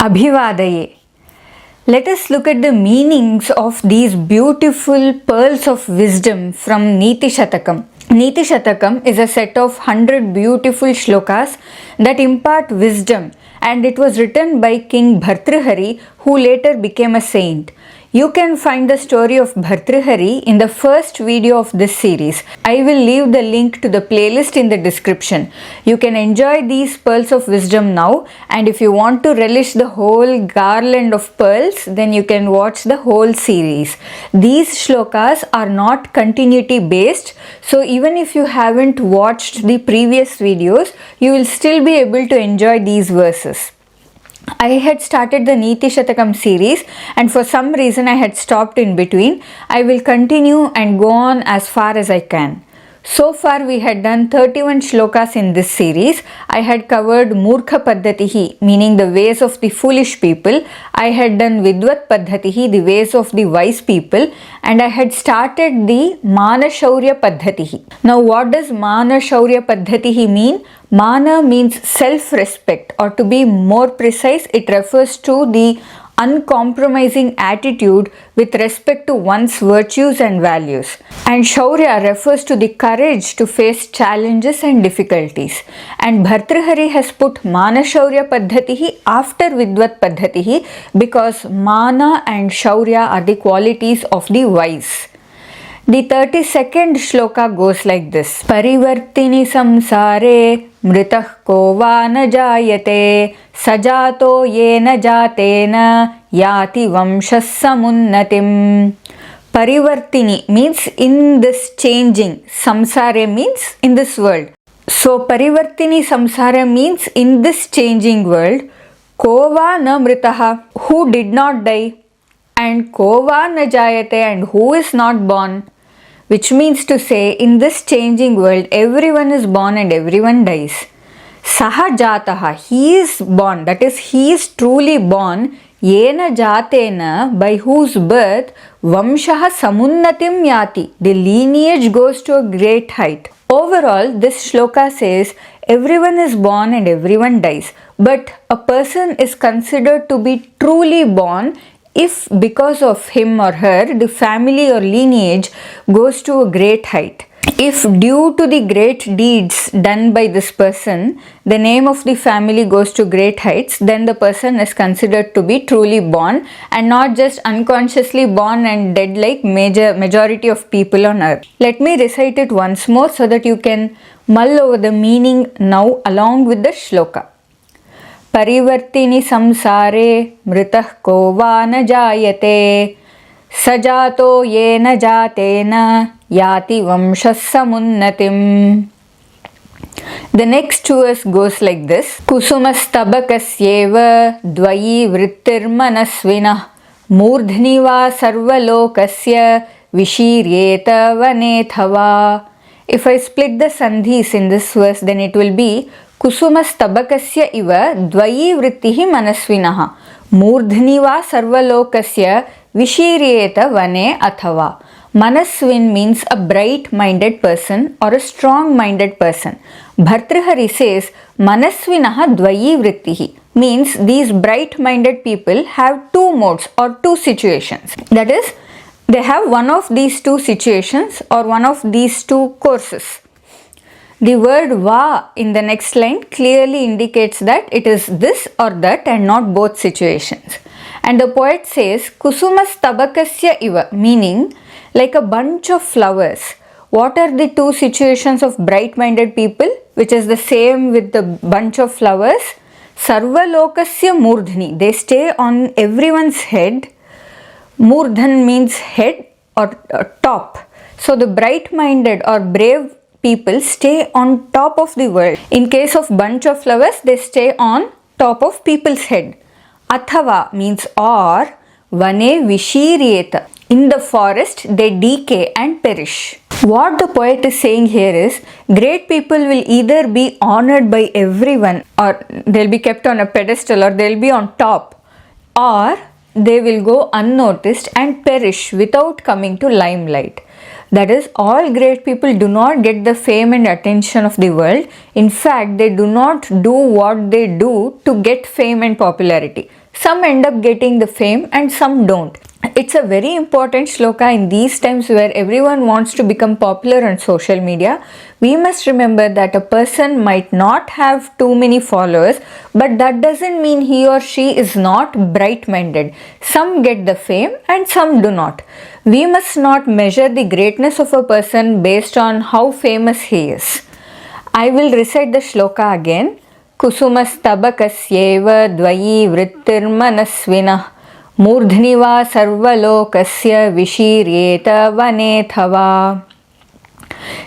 Abhivadaye. Let us look at the meanings of these beautiful pearls of wisdom from Nitishatakam. Nitishatakam is a set of 100 beautiful shlokas that impart wisdom, and it was written by King Bhartrhari, who later became a saint. You can find the story of Bhartrhari in the first video of this series. I will leave the link to the playlist in the description. You can enjoy these pearls of wisdom now, and if you want to relish the whole garland of pearls, then you can watch the whole series. These shlokas are not continuity based, so even if you haven't watched the previous videos, you will still be able to enjoy these verses. I had started the Nitishatakam series, and for some reason I had stopped in between. I will continue and go on as far as I can. So far we had done 31 shlokas in this series. I had covered Murkha Paddhatihi, meaning the ways of the foolish people. I had done Vidvat Paddhatihi, the ways of the wise people. And I had started the Mana Shaurya Paddhatihi. Now what does Mana Shaurya Paddhatihi mean? Mana means self-respect, or to be more precise, it refers to the uncompromising attitude with respect to one's virtues and values. And Shaurya refers to the courage to face challenges and difficulties. And Bhartrhari has put Mana Shaurya Paddhatihi after Vidvat Paddhatihi because Mana and Shaurya are the qualities of the wise. The 32nd shloka goes like this. Parivartini samsare mritah ko va na jayate sajato yena jatena yati vamshas samunnatim. Parivartini means in this changing. Samsare means in this world. So Parivartini samsara means in this changing world. Ko va na mritaha, who did not die, and ko va na jayate, and who is not born. Which means to say, in this changing world, everyone is born and everyone dies. Saha jataha, he is born, that is, he is truly born. Yena jatena, by whose birth, vamshaha samunnatim yati, the lineage goes to a great height. Overall, this shloka says, everyone is born and everyone dies. But a person is considered to be truly born if because of him or her the family or lineage goes to a great height. If due to the great deeds done by this person, the name of the family goes to great heights, then the person is considered to be truly born and not just unconsciously born and dead like majority of people on earth. Let me recite it once more so that you can mull over the meaning now along with the shloka. परिवर्तिनि संसारे मृतः को वा न जायते सजातो येन जातेन याति वंशः समुन्नतिम्. The next verse goes like this. कुसुमस्तबकस्येव द्वयी वृत्तिर्मनस्विनः मूर्ध्नि वा सर्वलोकस्य विशीर्येत वनेथवा. If I split the sandhis in this verse, then it will be कुसुमस्तबकस्य इव द्वयी वृत्तिः मनस्विनः मूर्ध्नि वा सर्वलोकस्य विशीर्येत वने अथवा. Manaswin means a bright-minded person or a strong-minded person. Bhartrhari says Manasvinaha dvayi vrittihi means these bright-minded people have two modes or two situations. That is, they have one of these two situations or one of these two courses. The word va in the next line clearly indicates that it is this or that and not both situations. And the poet says kusumas tabakasya iva, meaning like a bunch of flowers. What are the two situations of bright-minded people, which is the same with the bunch of flowers? Sarvalokasya murdhni, they stay on everyone's head. Murdhan means head or top. So the bright-minded or brave people stay on top of the world. In case of bunch of flowers, they stay on top of people's head. Athava means or, vane vishiryeta. In the forest, they decay and perish. What the poet is saying here is, great people will either be honored by everyone, or they'll be kept on a pedestal, or they'll be on top, or they will go unnoticed and perish without coming to limelight. That is, all great people do not get the fame and attention of the world. In fact, they do not do what they do to get fame and popularity. some end up getting the fame and some don't. It's a very important shloka in these times where everyone wants to become popular on social media. We must remember that a person might not have too many followers, but that doesn't mean he or she is not bright-minded. Some get the fame and some do not. We must not measure the greatness of a person based on how famous he is. I will recite the shloka again. Kusumastabakasyeva dvayi vrittirmanasvinah मूर्ध्निवा सर्वलोकस्य विशीर्येत वनेथवा.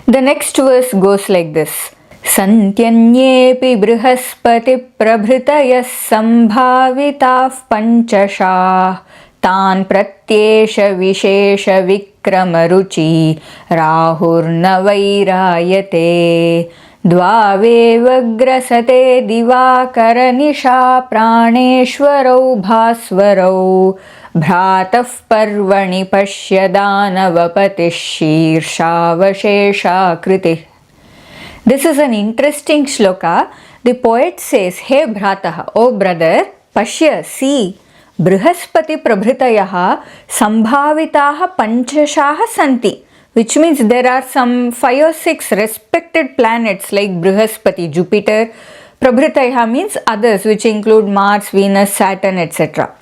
The next verse goes like this. Santyanyेऽपि Brihaspati प्रभृतयः सम्भाविताः पञ्चशाः तान् प्रत्येष विशेष विक्रम रुचि राहुर्न वैरायते द्वावेवग्रसते दिवाकरनिशा प्राणेश्वरौ भास्वरौ भ्रातः पर्वणि पश्य दानवपतिः शीर्षावशेषाकृतिः. This is an interesting shloka. The poet says, Hey Bhrataha, O brother, Pashya, see, Brihaspati Prabhritayaha Sambhavitaha Panchashaha Santi. Which means there are some 5 or 6 respected planets like Brihaspati, Jupiter. Prabhritaya means others, which include Mars, Venus, Saturn, etc.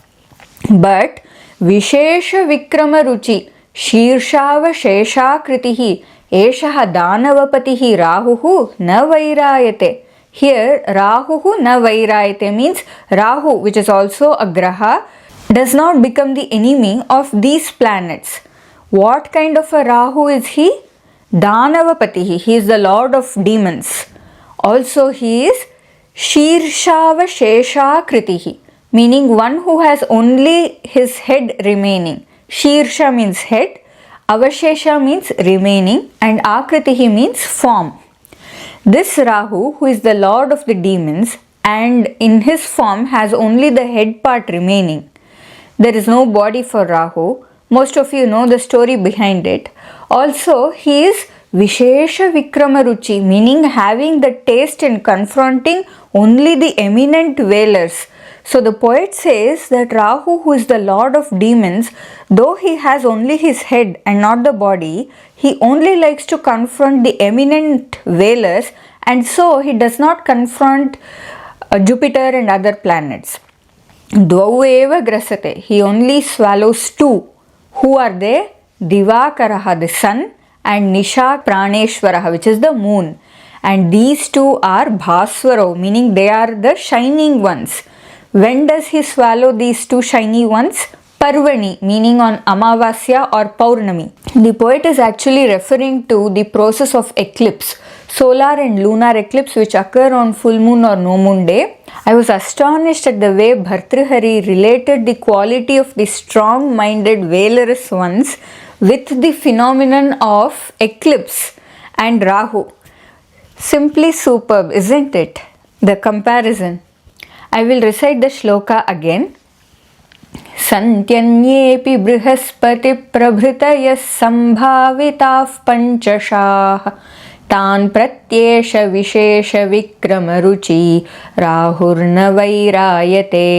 But Vishesha Vikrama Ruchi Shirshava Shesha Kritihi Eshaha Danavapatihi Rahuhu Na Vairayate. Here Rahuhu Na Vairayate means Rahu, which is also a graha, does not become the enemy of these planets. What kind of a Rahu is he? Danavapatihi. He is the lord of demons. Also he is Shirshava Shesha Kritihi, meaning one who has only his head remaining. Shirsha means head, Avashesha means remaining, and Akritihi means form. This Rahu, who is the lord of the demons and in his form has only the head part remaining. There is no body for Rahu. Most of you know the story behind it. Also, he is Vishesha Vikrama Ruchi, meaning having the taste in confronting only the eminent valors. So the poet says that Rahu, who is the lord of demons, though he has only his head and not the body, he only likes to confront the eminent valors, and so he does not confront Jupiter and other planets. Dvaueva grasate. He only swallows 2. Who are they? Divakaraha, the sun, and Nisha Praneshwaraha, which is the moon. And these 2 are Bhaswaro, meaning they are the shining ones. When does he swallow these 2 shiny ones? Parvani, meaning on Amavasya or Paurnami. The poet is actually referring to the process of eclipse, solar and lunar eclipse, which occur on full moon or no moon day. I was astonished at the way Bhartrhari related the quality of the strong-minded valorous ones with the phenomenon of eclipse and Rahu. Simply superb, isn't it? The comparison. I will recite the shloka again. Santyanyेऽपि Brihaspati प्रभृतयः सम्भाविताः पञ्चशाः तान् प्रत्येष विशेष विक्रम रुचि राहुर्न वैरायते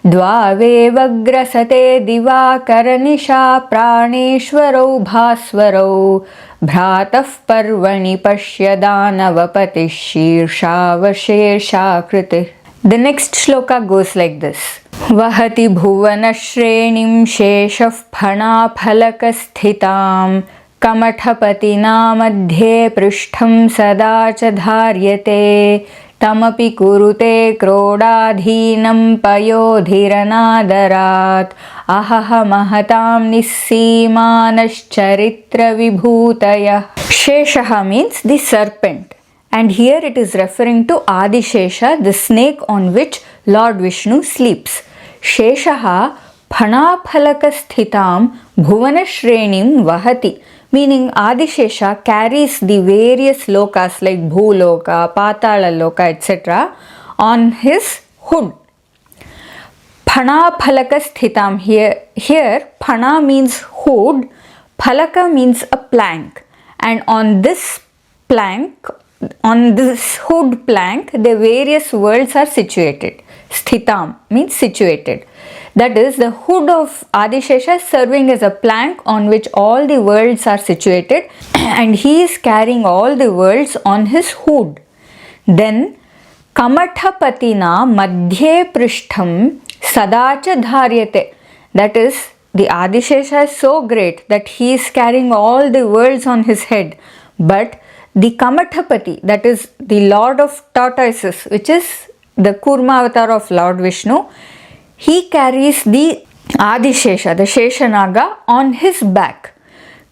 द्वावेवग्रसते दिवाकरनिशा प्राणेश्वरौ भास्वरौ भ्रातः पर्वणि पश्य दानवपतिः शीर्षावशेषाकृतिः. The next shloka goes like this. Vahati bhuvana shrenim sheshaf phanaphalakas-sthitam कमठपतिना मध्ये पृष्ठं सदा च धार्यते तमपि कुरुते क्रोडाधीनं पयोधिरनादरात् अहह महतां निस्सीमानश्चरित्रविभूतयः. Sheshaha means the serpent, and here it is referring to Adishesha, the snake on which Lord Vishnu sleeps. Sheshaha phanaphalakasthitam bhuvanashrenim vahati, meaning Adishesha carries the various lokas like Bhuloka, Patala Loka, etc. on his hood. Phanaphalakasthitam, here Phana means hood, Phalaka means a plank, and on this plank, on this hood plank, the various worlds are situated. sthitam means situated. That is, the hood of Adishesha is serving as a plank on which all the worlds are situated, and he is carrying all the worlds on his hood. Then Kamathapatina madhye prishtham sadacha dharyate. That is, the Adishesha is so great that he is carrying all the worlds on his head. But the Kamathapati, that is the Lord of Tortoises, which is the Kurma avatar of Lord Vishnu, he carries the Adishesha, the Sheshanaga, on his back.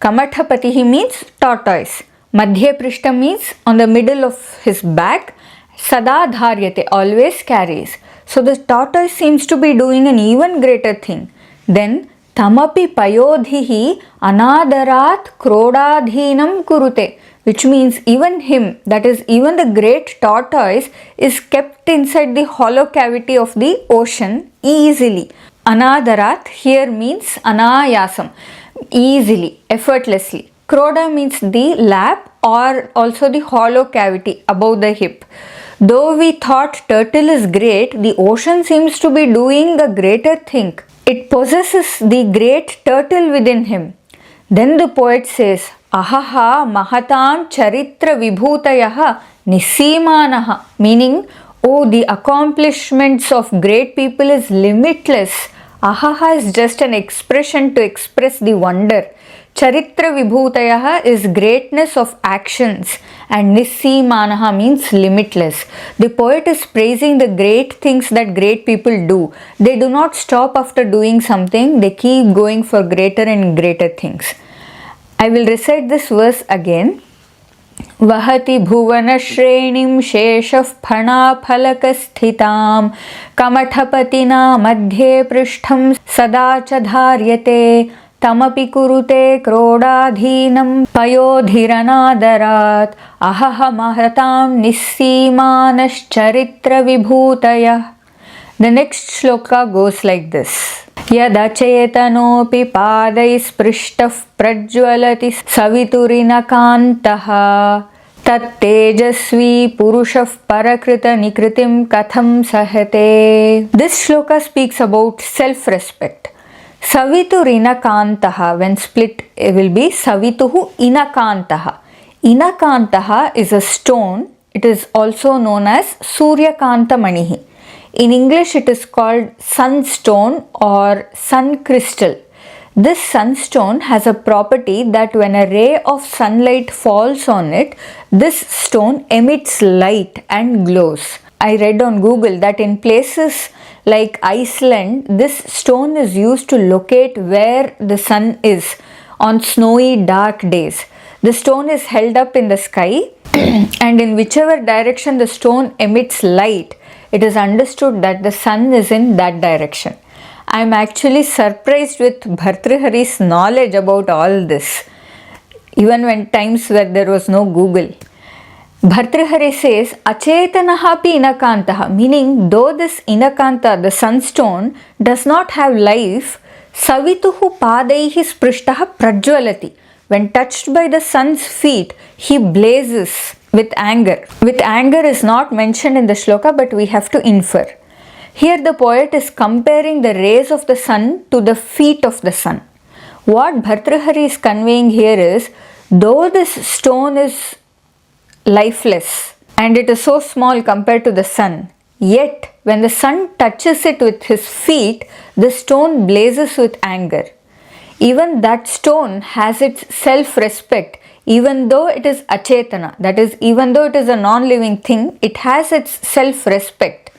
Kamathapati means tortoise. Madhya Prishta means on the middle of his back. Sada Dharyate, always carries. So the tortoise seems to be doing an even greater thing. Then Tamapi Payodhihi Anadarat Krodadhinam Kurute, which means even him, that is even the great tortoise, is kept inside the hollow cavity of the ocean easily. Anadarat here means anayasam, easily, effortlessly. Kroda means the lap or also the hollow cavity above the hip. Though we thought turtle is great, the ocean seems to be doing a greater thing. It possesses the great turtle within him. Then the poet says, Ahaha mahatam charitra vibhutayaha nisimanaha, meaning, oh, the accomplishments of great people is limitless. Ahaha is just an expression to express the wonder. Charitra vibhutayaha is greatness of actions, and nisimanaha means limitless. The poet is praising the great things that great people do. They do not stop after doing something, they keep going for greater and greater things. I will recite this verse again. Vahati bhuvana shrenim sheshaf phana phalakasthitam kamathapatina madhye prishtham sadacha dharyate tamapi kurute krodadhinam payodhiranadarat ahaha mahatam nissimanas charitra vibhutaya. The next shloka goes like this. Yadachetanopi padai sprishtav prajwalati saviturinakaantaha tattejasvi purushav parakrita nikritim katham sahate. This shloka speaks about self-respect. Saviturinakaantaha, when split, it will be Savituhu inakantaha. Inakantaha is a stone. It is also known as Suryakanta Manihi. In English, it is called sunstone or sun crystal. This sunstone has a property that when a ray of sunlight falls on it, this stone emits light and glows. I read on Google that in places like Iceland, this stone is used to locate where the sun is on snowy, dark days. The stone is held up in the sky, and in whichever direction the stone emits light, it is understood that the sun is in that direction. I am actually surprised with Bhartrhari's knowledge about all this, even when times where there was no Google. Bhartrhari says, Achetanaha pi inakantaha, meaning though this inakanta, the sunstone, does not have life, savituhu padaihi sprishtaha prajwalati. When touched by the sun's feet, he blazes with anger. With anger is not mentioned in the shloka, but we have to infer. Here the poet is comparing the rays of the sun to the feet of the sun. What Bhartrhari is conveying here is, though this stone is lifeless and it is so small compared to the sun, yet when the sun touches it with his feet, the stone blazes with anger. Even that stone has its self-respect. Even though it is achetana, that is, even though it is a non-living thing, it has its self-respect.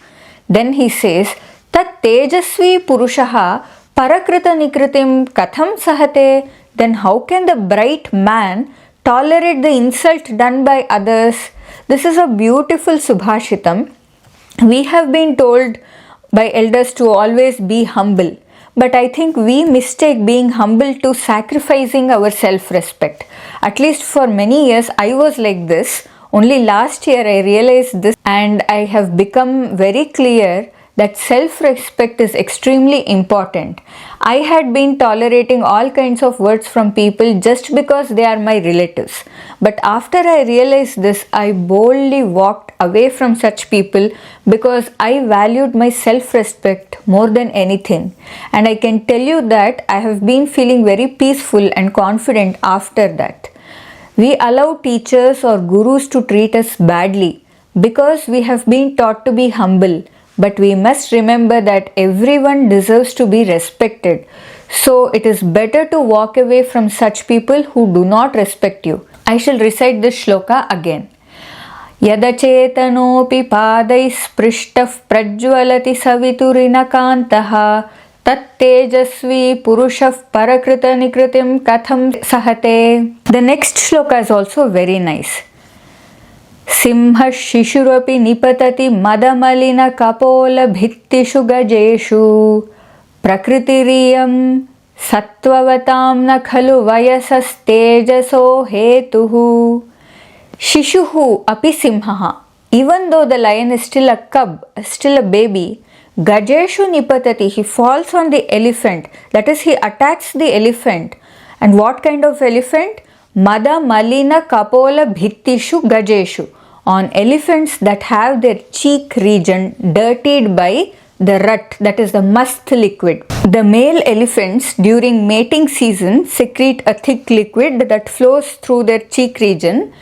Then he says, Tat tejasvi purushaha parakrita nikritim katham sahate. Then how can the bright man tolerate the insult done by others? This is a beautiful subhashitam. We have been told by elders to always be humble. But I think we mistake being humble to sacrificing our self-respect. At least for many years I was like this. Only last year I realized this, and I have become very clear that self-respect is extremely important. I had been tolerating all kinds of words from people just because they are my relatives. But after I realized this, I boldly walked away from such people because I valued my self-respect more than anything. And I can tell you that I have been feeling very peaceful and confident after that. We allow teachers or gurus to treat us badly because we have been taught to be humble. But we must remember that everyone deserves to be respected. So it is better to walk away from such people who do not respect you. I shall recite this shloka again. Yadachetanopi padai sprishtav prajvalati saviturina kantaha tattejasvi purushav parakrita nikritim katham sahate. The next shloka is also very nice. Simha shishurapi nipatati madamalina kapola bhittishu gajeshu prakritiriyam sattvatam na khalu vayasas tejaso hetuhu. Shishuhu api simhaha. Even though the lion is still a cub, still a baby, gajeshu nipatati, he falls on the elephant. That is, he attacks the elephant. And what kind of elephant? Mada malina kapola bhittishu gajeshu. On elephants that have their cheek region dirtied by the rut, that is the must liquid. The male elephants during mating season secrete a thick liquid that flows through their cheek region.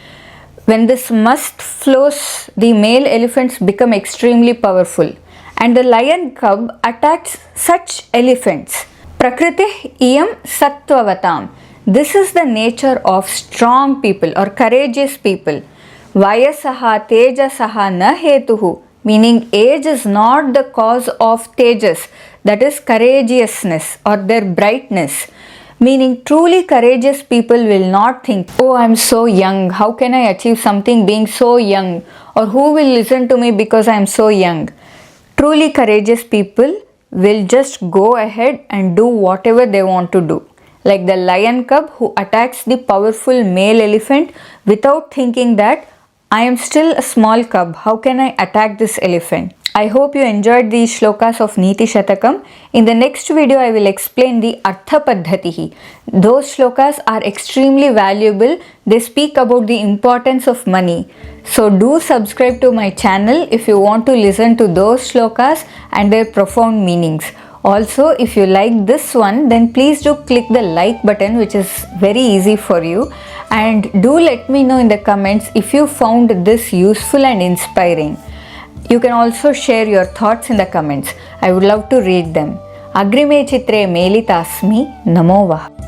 When this must flows, the male elephants become extremely powerful, and the lion cub attacks such elephants. Prakriti iyam sattvavatam. This is the nature of strong people or courageous people. Vayasaha tejasaha na hetuhu, meaning age is not the cause of tejas, that is courageousness or their brightness. Meaning truly courageous people will not think, oh, I am so young, how can I achieve something being so young, or who will listen to me because I am so young. Truly courageous people will just go ahead and do whatever they want to do. Like the lion cub who attacks the powerful male elephant without thinking that I am still a small cub, how can I attack this elephant? I hope you enjoyed these shlokas of Nitihatakam. In the next video, I will explain the Artha Paddhatihi. Those shlokas are extremely valuable. They speak about the importance of money. So do subscribe to my channel if you want to listen to those shlokas and their profound meanings. Also, if you like this one, then please do click the like button, which is very easy for you. And do let me know in the comments if you found this useful and inspiring. You can also share your thoughts in the comments. I would love to read them. Agrime chitre melitasmi namo vah.